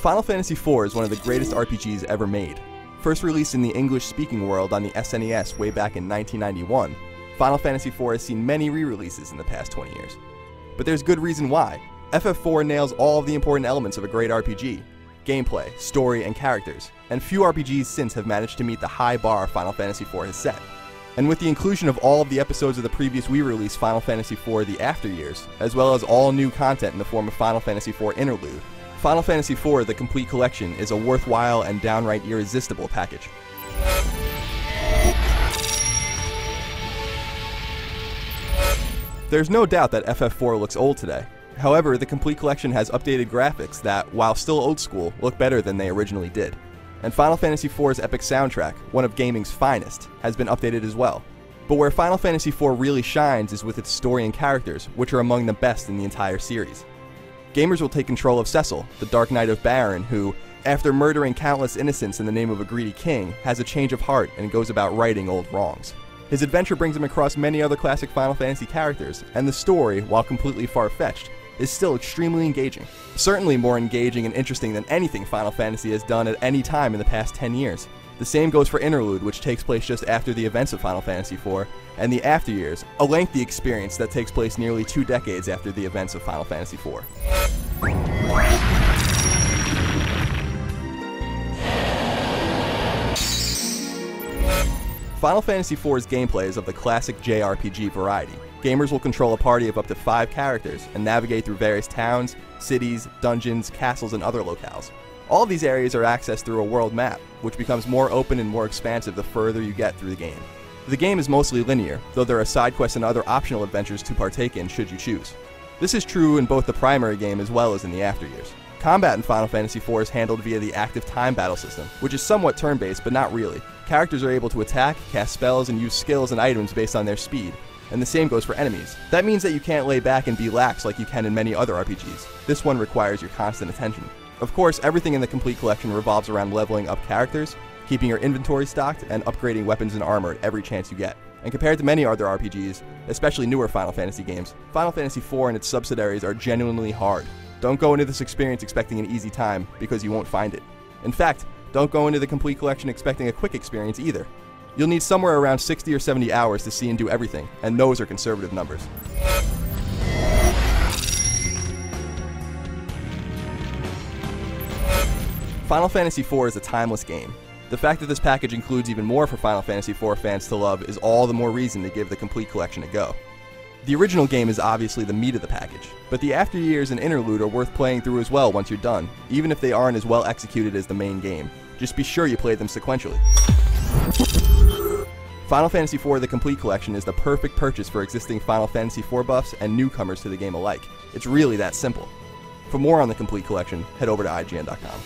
Final Fantasy IV is one of the greatest RPGs ever made. First released in the English-speaking world on the SNES way back in 1991, Final Fantasy IV has seen many re-releases in the past 20 years. But there's good reason why. FF4 nails all of the important elements of a great RPG: gameplay, story, and characters, and few RPGs since have managed to meet the high bar Final Fantasy IV has set. And with the inclusion of all of the episodes of the previous Wii release Final Fantasy IV The After Years, as well as all new content in the form of Final Fantasy IV Interlude, Final Fantasy IV The Complete Collection is a worthwhile and downright irresistible package. There's no doubt that FF4 looks old today. However, the Complete Collection has updated graphics that, while still old school, look better than they originally did. And Final Fantasy IV's epic soundtrack, one of gaming's finest, has been updated as well. But where Final Fantasy IV really shines is with its story and characters, which are among the best in the entire series. Gamers will take control of Cecil, the Dark Knight of Baron, who, after murdering countless innocents in the name of a greedy king, has a change of heart and goes about righting old wrongs. His adventure brings him across many other classic Final Fantasy characters, and the story, while completely far-fetched, is still extremely engaging. Certainly more engaging and interesting than anything Final Fantasy has done at any time in the past 10 years. The same goes for Interlude, which takes place just after the events of Final Fantasy IV, and The After Years, a lengthy experience that takes place nearly 2 decades after the events of Final Fantasy IV. Final Fantasy IV's gameplay is of the classic JRPG variety. Gamers will control a party of up to 5 characters and navigate through various towns, cities, dungeons, castles, and other locales. All of these areas are accessed through a world map, which becomes more open and more expansive the further you get through the game. The game is mostly linear, though there are side quests and other optional adventures to partake in should you choose. This is true in both the primary game as well as in the After Years. Combat in Final Fantasy IV is handled via the active time battle system, which is somewhat turn-based, but not really. Characters are able to attack, cast spells, and use skills and items based on their speed, and the same goes for enemies. That means that you can't lay back and be lax like you can in many other RPGs. This one requires your constant attention. Of course, everything in the Complete Collection revolves around leveling up characters, keeping your inventory stocked, and upgrading weapons and armor at every chance you get. And compared to many other RPGs, especially newer Final Fantasy games, Final Fantasy IV and its subsidiaries are genuinely hard. Don't go into this experience expecting an easy time, because you won't find it. In fact, don't go into the Complete Collection expecting a quick experience either. You'll need somewhere around 60 or 70 hours to see and do everything, and those are conservative numbers. Final Fantasy IV is a timeless game. The fact that this package includes even more for Final Fantasy IV fans to love is all the more reason to give the Complete Collection a go. The original game is obviously the meat of the package, but the After Years and Interlude are worth playing through as well once you're done, even if they aren't as well executed as the main game. Just be sure you play them sequentially. Final Fantasy IV The Complete Collection is the perfect purchase for existing Final Fantasy IV buffs and newcomers to the game alike. It's really that simple. For more on the Complete Collection, head over to IGN.com.